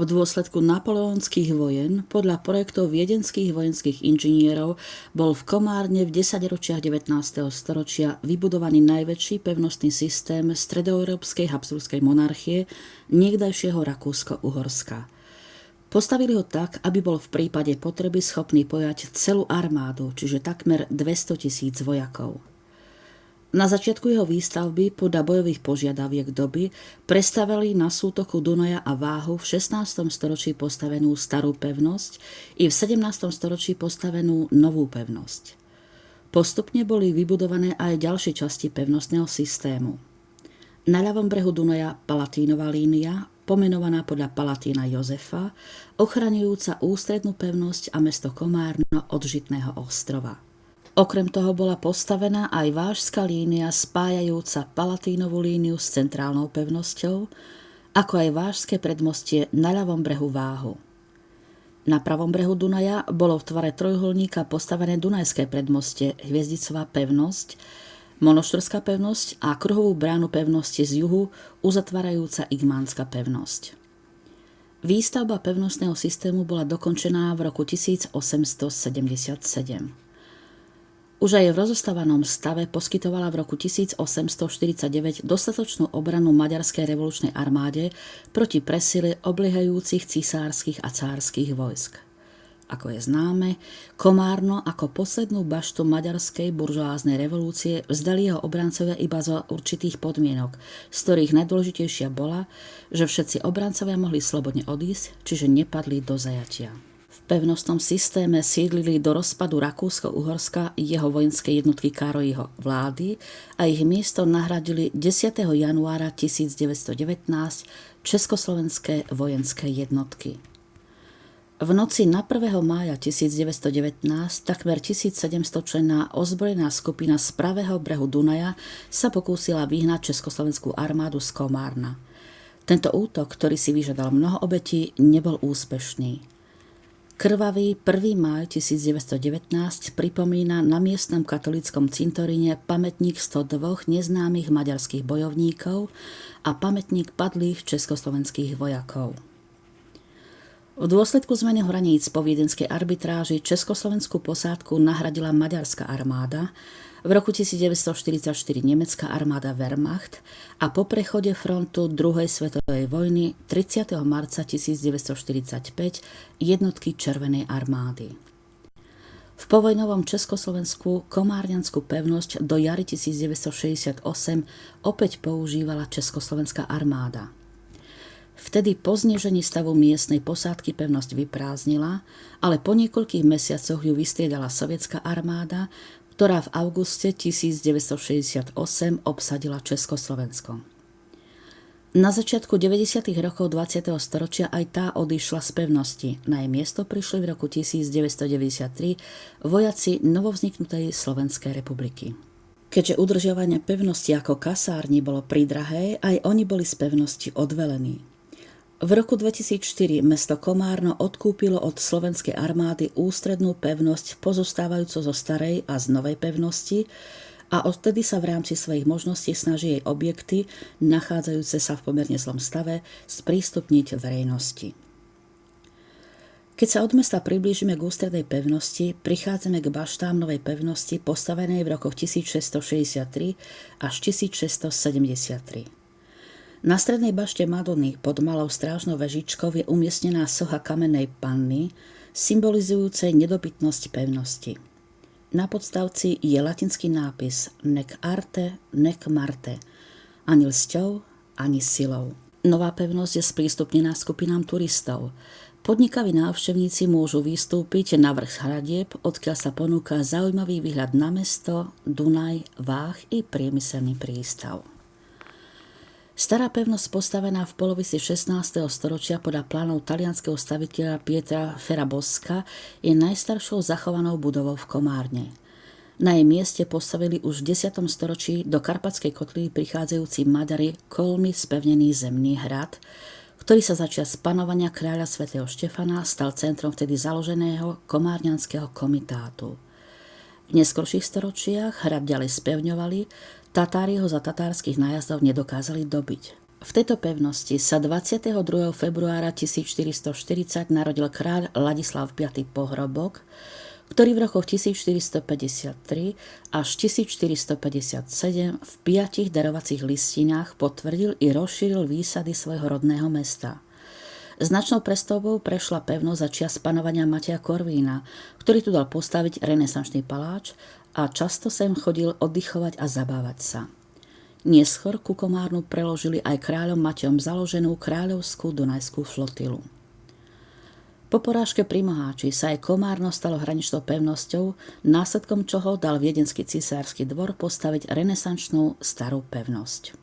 V dôsledku napoleonských vojen podľa projektov viedenských vojenských inžinierov bol v Komárne v desaťročiach 19. storočia vybudovaný najväčší pevnostný systém stredoeurópskej habsburskej monarchie niekdajšieho Rakúsko-Uhorska. Postavili ho tak, aby bol v prípade potreby schopný pojať celú armádu, čiže takmer 200 000 vojakov. Na začiatku jeho výstavby podľa bojových požiadaviek doby prestavili na sútoku Dunaja a Váhu v 16. storočí postavenú starú pevnosť i v 17. storočí postavenú novú pevnosť. Postupne boli vybudované aj ďalšie časti pevnostného systému. Na ľavom brehu Dunaja Palatínova línia, pomenovaná podľa Palatína Jozefa, ochraňujúca ústrednú pevnosť a mesto Komárno od Žitného ostrova. Okrem toho bola postavená aj vážska línia spájajúca Palatínovú líniu s centrálnou pevnosťou, ako aj vážske predmostie na ľavom brehu Váhu. Na pravom brehu Dunaja bolo v tvare trojuholníka postavené Dunajské predmostie, Hviezdicová pevnosť, Monoštorská pevnosť a kruhovú bránu pevnosti z juhu uzatvárajúca Igmánska pevnosť. Výstavba pevnostného systému bola dokončená v roku 1877. Už aj v rozostávanom stave poskytovala v roku 1849 dostatočnú obranu maďarskej revolučnej armáde proti presile obliehajúcich cisárskych a cárskych vojsk. Ako je známe, Komárno ako poslednú baštu maďarskej buržoáznej revolúcie vzdali jeho obrancovia iba za určitých podmienok, z ktorých najdôležitejšia bola, že všetci obrancovia mohli slobodne odísť, čiže nepadli do zajatia. V pevnostnom systéme sídlili do rozpadu Rakúsko-Uhorska jeho vojenské jednotky Károlyho vlády a ich miesto nahradili 10. januára 1919 československé vojenské jednotky. V noci na 1. mája 1919 takmer 1700-členná ozbrojená skupina z pravého brehu Dunaja sa pokúsila vyhnať československú armádu z Komárna. Tento útok, ktorý si vyžadal mnoho obetí, nebol úspešný. Krvavý 1. máj 1919 pripomína na miestnom katolíckom cintoríne pamätník 102 neznámych maďarských bojovníkov a pamätník padlých československých vojakov. V dôsledku zmeny hraníc po viedenskej arbitráži československú posádku nahradila maďarská armáda, v roku 1944 nemecká armáda Wehrmacht a po prechode frontu druhej svetovej vojny 30. marca 1945 jednotky Červenej armády. V povojnovom Československu komárňanskú pevnosť do jary 1968 opäť používala československá armáda. Vtedy po znížení stavu miestnej posádky pevnosť vyprázdnila, ale po niekoľkých mesiacoch ju vystriedala sovietská armáda, ktorá v auguste 1968 obsadila Československo. Na začiatku 90. rokov 20. storočia aj tá odišla z pevnosti. Na jej miesto prišli v roku 1993 vojaci novovzniknutej Slovenskej republiky. Keďže udržiavanie pevnosti ako kasárni bolo pridrahé, aj oni boli z pevnosti odvelení. V roku 2004 mesto Komárno odkúpilo od slovenskej armády ústrednú pevnosť pozostávajúcu zo starej a z novej pevnosti a odtedy sa v rámci svojich možností snaží jej objekty, nachádzajúce sa v pomerne zlom stave, sprístupniť verejnosti. Keď sa od mesta priblížime k ústrednej pevnosti, prichádzame k baštám novej pevnosti postavenej v rokoch 1663 až 1673. Na strednej bašte Madony pod malou strážnou vežičkou je umiestnená socha kamennej panny, symbolizujúcej nedobytnosť pevnosti. Na podstavci je latinský nápis Nec arte, nec marte, ani lsťou, ani silou. Nová pevnosť je sprístupnená skupinám turistov. Podnikaví návštevníci môžu vystúpiť na vrch hradieb, odkiaľ sa ponúka zaujímavý výhľad na mesto, Dunaj, Váh i priemyselný prístav. Stará pevnosť postavená v polovici 16. storočia podľa plánov talianskeho staviteľa Pietra Feraboska je najstaršou zachovanou budovou v Komárne. Na jej mieste postavili už v 10. storočí do Karpatskej kotliny prichádzajúci Maďari kolmy spevnený zemný hrad, ktorý sa začias panovania kráľa svätého Štefana stal centrom vtedy založeného komárňanského komitátu. V neskorších storočiach hrad ďalej spevňovali, Tatári ho za tatárskych nájazdov nedokázali dobiť. V tejto pevnosti sa 22. februára 1440 narodil kráľ Ladislav V. Pohrobok, ktorý v rokoch 1453 až 1457 v 5 darovacích listinách potvrdil i rozšíril výsady svojho rodného mesta. Značnou prestavbou prešla pevnosť za čias panovania Mateja Korvína, ktorý tu dal postaviť renesančný paláč a často sem chodil oddychovať a zabávať sa. Neskôr ku Komárnu preložili aj kráľom Matejom založenú kráľovskú Dunajskú flotilu. Po porážke pri Moháči sa aj Komárno stalo hraničnou pevnosťou, následkom čoho dal viedenský cisársky dvor postaviť renesančnú starú pevnosť.